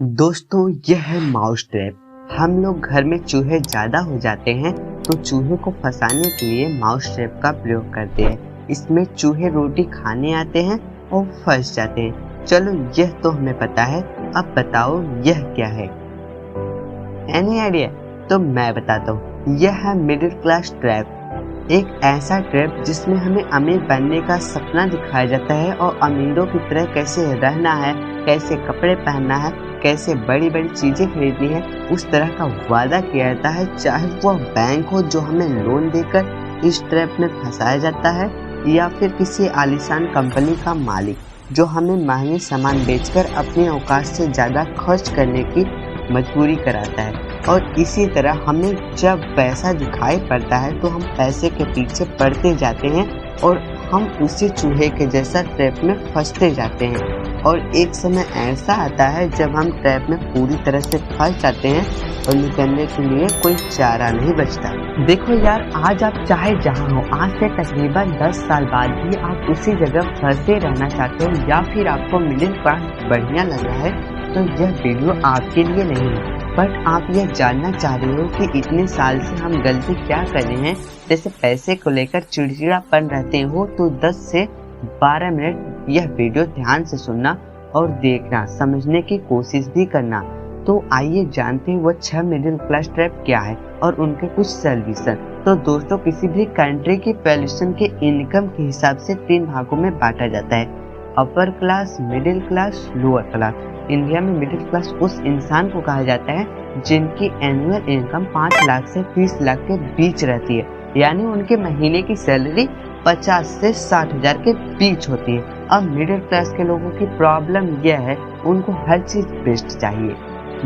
दोस्तों यह है माउस ट्रैप। हम लोग घर में चूहे ज़्यादा हो जाते हैं तो चूहे को फंसाने के लिए माउस ट्रैप का प्रयोग करते हैं। इसमें चूहे रोटी खाने आते हैं और फंस जाते हैं। चलो यह तो हमें पता है, अब बताओ यह क्या है? Any idea? तो मैं बताता हूँ, यह है मिडिल क्लास ट्रैप। एक ऐसा ट्रैप जिसमें हमें अमीर बनने का सपना दिखाया जाता है और अमीरों की तरह कैसे रहना है, कैसे कपड़े पहनना है, कैसे बड़ी बड़ी चीजें खरीदनी है, उस तरह का वादा किया जाता है। चाहे वह बैंक हो जो हमें लोन देकर इस ट्रैप में फंसाया जाता है, या फिर किसी आलीशान कंपनी का मालिक जो हमें महंगे सामान बेचकर अपनी औकात से ज्यादा खर्च करने की मजबूरी कराता है। और इसी तरह हमें जब पैसा दिखाई पड़ता है तो हम पैसे के पीछे पड़ते जाते हैं और हम उसी चूहे के जैसा ट्रैप में फंसते जाते हैं। और एक समय ऐसा आता है जब हम ट्रैप में पूरी तरह से फंस जाते हैं और निकलने के लिए कोई चारा नहीं बचता। देखो यार, आज आप चाहे जहां हो, आज से तकरीबन 10 साल बाद भी आप उसी जगह फंसे रहना चाहते हो, या फिर आपको मिडिल क्लास बढ़िया लग रहा है, तो यह वीडियो आपके लिए नहीं है। बट आप यह जानना चाह रहे हो कि इतने साल से हम गलती क्या कर रहे हैं, जैसे पैसे को लेकर चिड़चिड़ापन रहते हो, तो 10 से 12 मिनट यह वीडियो ध्यान से सुनना और देखना, समझने की कोशिश भी करना। तो आइए जानते हैं वह 6 मिडिल क्लास ट्रैप क्या है और उनके कुछ सॉल्यूशन। तो दोस्तों, किसी भी कंट्री की पॉपुलेशन के इनकम के हिसाब से 3 भागों में बांटा जाता है: upper class, middle class, lower class. India में मिडिल क्लास उस इंसान को कहा जाता है जिनकी एनुअल इनकम 5 लाख से 30 लाख के बीच रहती है, यानी उनके महीने की सैलरी 50 से 60 हजार के बीच होती है। अब मिडिल क्लास के लोगों की प्रॉब्लम यह है, उनको हर चीज बेस्ट चाहिए,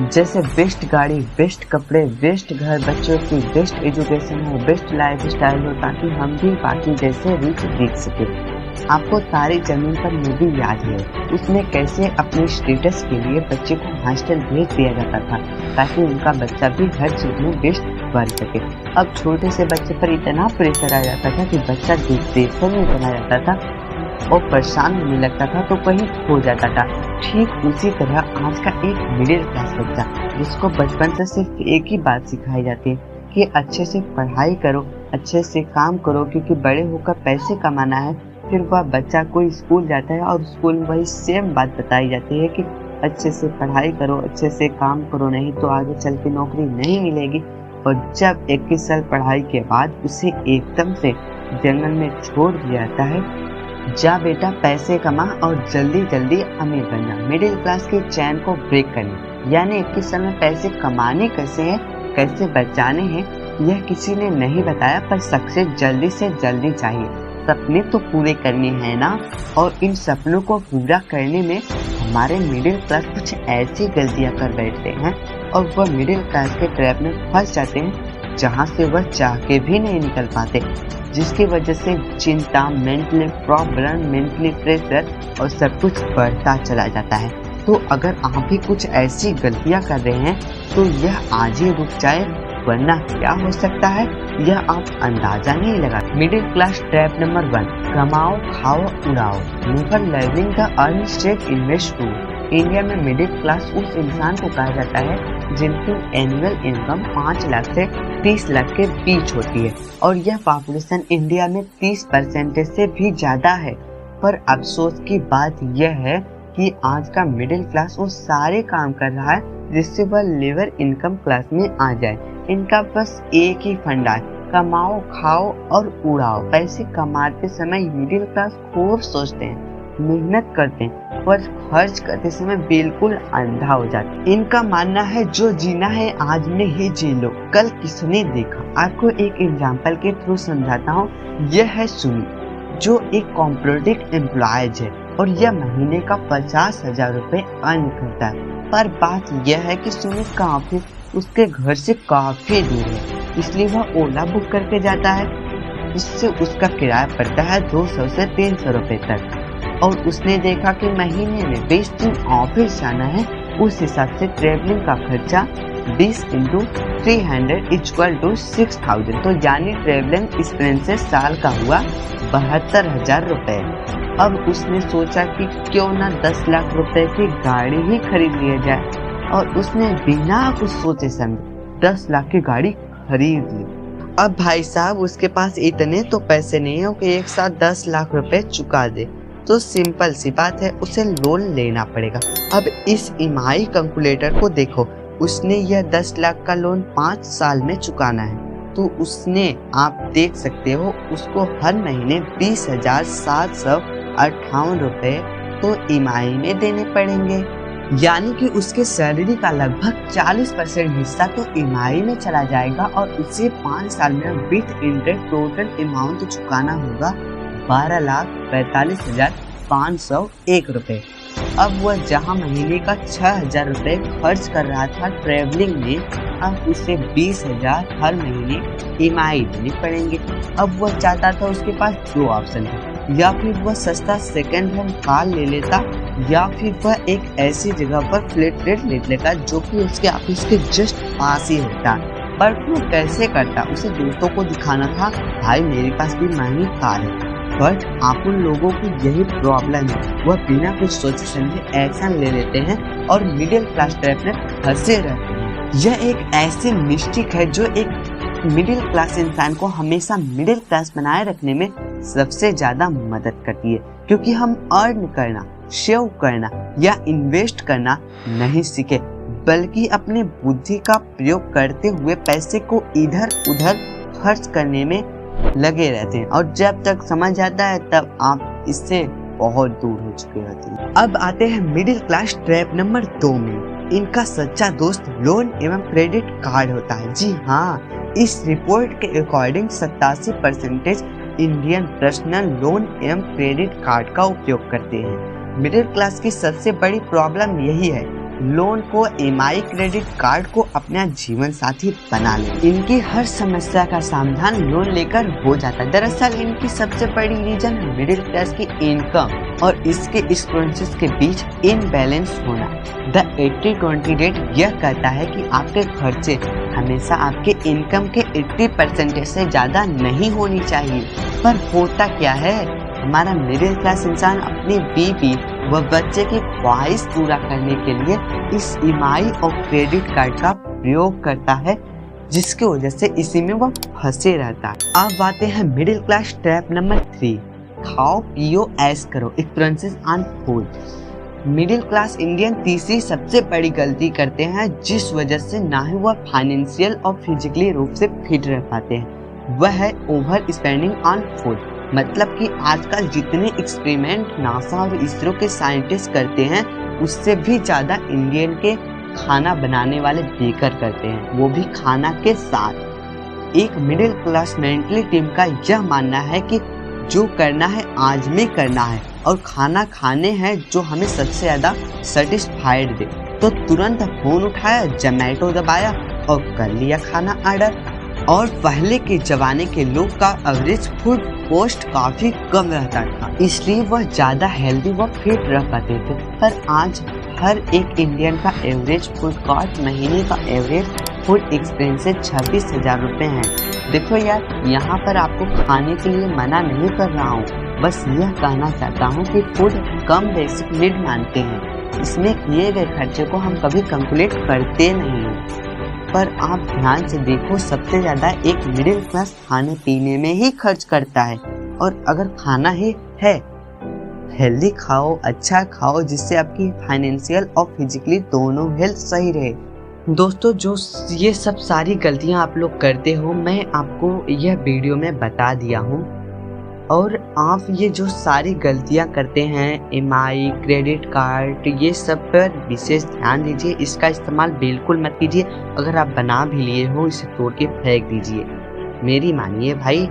जैसे बेस्ट गाड़ी, बेस्ट कपड़े, बेस्ट घर, बच्चों की बेस्ट एजुकेशन हो, बेस्ट लाइफ स्टाइल हो, ताकि हम भी बाकी जैसे रिच दिख सके। आपको तारे जमीन पर मूवी याद है, उसमें कैसे अपने स्टेटस के लिए बच्चे को हॉस्टल भेज दिया जाता था ताकि उनका बच्चा भी हर चीज में बेस्ट बन सके। अब छोटे से बच्चे पर इतना प्रेशर आ जाता था कि बच्चा डिप्रेशन में चला जाता था और परेशान होने लगता था, तो कहीं खो जाता था। ठीक उसी तरह आज का एक मिडिल क्लास बच्चा, जिसको बचपन से सिर्फ एक ही बात सिखाई जाती है कि अच्छे से पढ़ाई करो, अच्छे से काम करो, क्योंकि बड़े होकर पैसे कमाना है। फिर वह बच्चा कोई स्कूल जाता है और स्कूल में वही सेम बात बताई जाती है कि अच्छे से पढ़ाई करो, अच्छे से काम करो, नहीं तो आगे चल के नौकरी नहीं मिलेगी। और जब 21 साल पढ़ाई के बाद उसे एकदम से जंगल में छोड़ दिया जाता है, जा बेटा पैसे कमा और जल्दी जल्दी अमीर बनना, मिडिल क्लास के चैन को ब्रेक करना। यानी 21 साल में पैसे कमाने कैसे हैं, कैसे बचाने हैं, यह किसी ने नहीं बताया, पर सक्सेस जल्दी से जल्दी चाहिए। सपने तो पूरे करने हैं ना, और इन सपनों को पूरा करने में हमारे मिडिल क्लास कुछ ऐसी गलतियां कर बैठते हैं और वह मिडिल क्लास के ट्रैप में फंस जाते हैं जहां से वह चाह के भी नहीं निकल पाते, जिसकी वजह से चिंता, मेंटली प्रॉब्लम, मेंटली प्रेशर और सब कुछ बढ़ता चला जाता है। तो अगर आप भी कुछ ऐसी गलतियां कर रहे हैं तो यह आज ही रुक जाए, वरना क्या हो सकता है यह आप अंदाजा नहीं लगा। मिडिल क्लास ट्रैप नंबर 1: कमाओ, खाओ, उड़ाओ, never learning the earn, save, invest too. India में मिडिल क्लास उस इंसान को कहा जाता है जिनकी एनुअल इनकम 5 लाख से 30 लाख के बीच होती है, और यह पॉपुलेशन इंडिया में 30% से भी ज्यादा है। पर अफसोस की बात यह है कि आज का मिडिल क्लास वो सारे काम कर रहा है जिससे वह लेबर इनकम क्लास में आ जाए। इनका बस एक ही फंडा है, कमाओ, खाओ और उड़ाओ। पैसे कमाते समय मिडिल क्लास खूब सोचते हैं, मेहनत करते हैं, पर खर्च करते समय बिल्कुल अंधा हो जाते हैं। इनका मानना है जो जीना है आज में ही जी लो, कल किसने देखा। आपको एक एग्जाम्पल के थ्रू समझाता हूँ। यह है सुनी, जो एक कॉर्पोरेट एम्प्लॉयज है और यह महीने का 50,000 रुपए अर्न करता है। पर बात यह है कि सुनी का ऑफिस उसके घर से काफी दूर है, इसलिए वह ओला बुक करके जाता है। इससे उसका किराया पड़ता है 200 से 300 रुपए तक। और उसने देखा कि महीने में 20 दिन ऑफिस जाना है, उस हिसाब से ट्रेवलिंग का खर्चा 20 × 300 = 6,000। तो यानी ट्रेवलिंग एक्सपेंसेस साल का हुआ 72,000 रुपए। अब उसने सोचा कि क्यों ना 10 लाख रुपए की गाड़ी ही खरीद लिया जाए। और उसने बिना कुछ सोचे समझे 10 लाख की गाड़ी खरीद ली। अब भाई साहब उसके पास इतने तो पैसे नहीं हो कि एक साथ 10 लाख रुपए चुका दे, तो सिंपल सी बात है उसे लोन लेना पड़ेगा। अब इस ईएमआई कैलकुलेटर को देखो, उसने यह 10 लाख का लोन 5 साल में चुकाना है, तो उसने आप देख सकते हो उसको हर महीने 20,758 रुपए तो ईएमआई में देने पड़ेंगे। यानी कि उसके सैलरी का लगभग 40% हिस्सा तो ईएमआई में चला जाएगा और उसे 5 साल में विद इंटरेस्ट टोटल अमाउंट चुकाना होगा 12,45,501 रुपए। अब वह जहां महीने का 6,000 रुपए खर्च कर रहा था ट्रेवलिंग में, अब उसे 20,000 हर महीने ईएमआई देनी पड़ेंगे। अब वह चाहता था, उसके पास 2 ऑप्शन थे, या फिर वह सस्ता सेकंड हैंड कार ले लेता, या फिर वह एक ऐसी जगह पर फ्लैट रेट ले लेता जो कि उसके ऑफिस के जस्ट पास ही होता। पर वो कैसे करता? उसे दोस्तों को दिखाना था, भाई मेरे पास भी महंगी कार है। बट आप उन लोगों की यही प्रॉब्लम है, वह बिना कुछ सोचे समझे एक्शन ले लेते हैं और मिडिल क्लास ट्रैप में फंसे रहते हैं। यह एक ऐसी मिस्टेक है जो एक मिडिल क्लास इंसान को हमेशा मिडिल क्लास बनाए रखने में सबसे ज्यादा मदद करती है, क्योंकि हम अर्न करना, सेव करना या इन्वेस्ट करना नहीं सीखे, बल्कि अपनी बुद्धि का प्रयोग करते हुए पैसे को इधर उधर खर्च करने में लगे रहते हैं, और जब तक समझ आता है तब आप इससे बहुत दूर हो चुके होते हैं। अब आते हैं मिडिल क्लास ट्रैप नंबर 2 में। इनका सच्चा दोस्त लोन एवं क्रेडिट कार्ड होता है। जी हाँ, इस रिपोर्ट के अकॉर्डिंग 87% इंडियन पर्सनल लोन एवं क्रेडिट कार्ड का उपयोग करते हैं। मिडिल क्लास की सबसे बड़ी प्रॉब्लम यही है, लोन को ईएमआई क्रेडिट कार्ड को अपना जीवन साथी बना ले। इनकी हर समस्या का समाधान लोन लेकर हो जाता है। दरअसल इनकी सबसे बड़ी रीजन है मिडिल क्लास की इनकम और इसके एक्सपेंसेस के बीच इनबैलेंस होना। द 80-20 रेट यह कहता है कि आपके खर्चे हमेशा आपके इनकम के 80% से ज्यादा नहीं होनी चाहिए। पर होता क्या है, हमारा मिडिल क्लास इंसान अपनी बीवी व बच्चे की ख्वाहिश पूरा करने के लिए इस ईएमआई और क्रेडिट कार्ड का प्रयोग करता है, जिसकी वजह से इसी में वह फंसे रहता है। अब आते हैं मिडिल क्लास ट्रैप नंबर 3, खाओ पियो ऐश करो, expenses on food. Middle class Indian तीसरी सबसे बड़ी गलती करते हैं, जिस वजह से ना ही वह फाइनेंशियल और फिजिकली रूप से फिट रह पाते हैं, वह है ओवर स्पेंडिंग ऑन फूड। मतलब कि आजकल जितने एक्सपेरिमेंट नासा और इसरो के साइंटिस्ट करते हैं, उससे भी ज्यादा इंडियन के खाना बनाने वाले बेकर करते हैं, वो भी खाना के साथ। एक मिडिल क्लास मेंटली टीम का यह मानना है कि जो करना है आज में करना है, और खाना खाने हैं जो हमें सबसे ज्यादा सेटिस्फाइड दे, तो तुरंत फोन उठाया, जोमैटो दबाया और कर लिया खाना ऑर्डर। और पहले के जमाने के लोग का एवरेज फूड कॉस्ट काफी कम रहता था, इसलिए वह ज्यादा हेल्दी व फिट रह पाते थे। पर आज हर एक इंडियन का एवरेज फूड कॉस्ट, महीने का एवरेज फूड एक्सपेंसेस 26,000 रुपए है। देखो यार, यहाँ पर आपको खाने के लिए मना नहीं कर रहा हूँ, बस यह कहना चाहता हूँ कि फूड कम बेसिक नीड मानते हैं, इसमें किए गए खर्चे को हम कभी कैलकुलेट करते नहीं हैं। पर आप ध्यान से देखो, सबसे ज्यादा एक मिडिल क्लास खाने पीने में ही खर्च करता है, और अगर खाना ही है, हेल्दी खाओ, अच्छा खाओ, जिससे आपकी फाइनेंशियल और फिजिकली दोनों हेल्थ सही रहे। दोस्तों, जो ये सब सारी गलतियां आप लोग करते हो, मैं आपको यह वीडियो में बता दिया हूँ, और आप ये जो सारी गलतियां करते हैं, ईएमआई, क्रेडिट कार्ड, ये सब पर विशेष ध्यान दीजिए। इसका इस्तेमाल बिल्कुल मत कीजिए। अगर आप बना भी लिए हो, इसे तोड़ के फेंक दीजिए। मेरी मानिए भाई,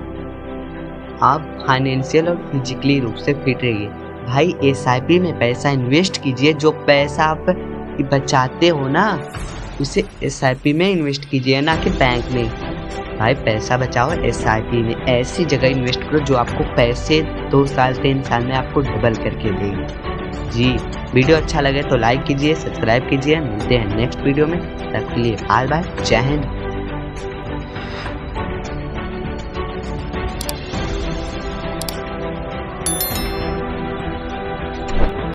आप फाइनेंशियल और फिजिकली रूप से फिट रहिए। भाई SIP में पैसा इन्वेस्ट कीजिए। जो पैसा आप बचाते हो ना, उसे SIP में इन्वेस्ट कीजिए, ना कि बैंक में। भाई पैसा बचाओ, SIP में ऐसी जगह इन्वेस्ट करो जो आपको पैसे 2 साल 3 साल में आपको डबल करके देगी। जी, वीडियो अच्छा लगे तो लाइक कीजिए, सब्सक्राइब कीजिए। मिलते हैं नेक्स्ट वीडियो में, तब के लिए बाय बाय, जय हिंद।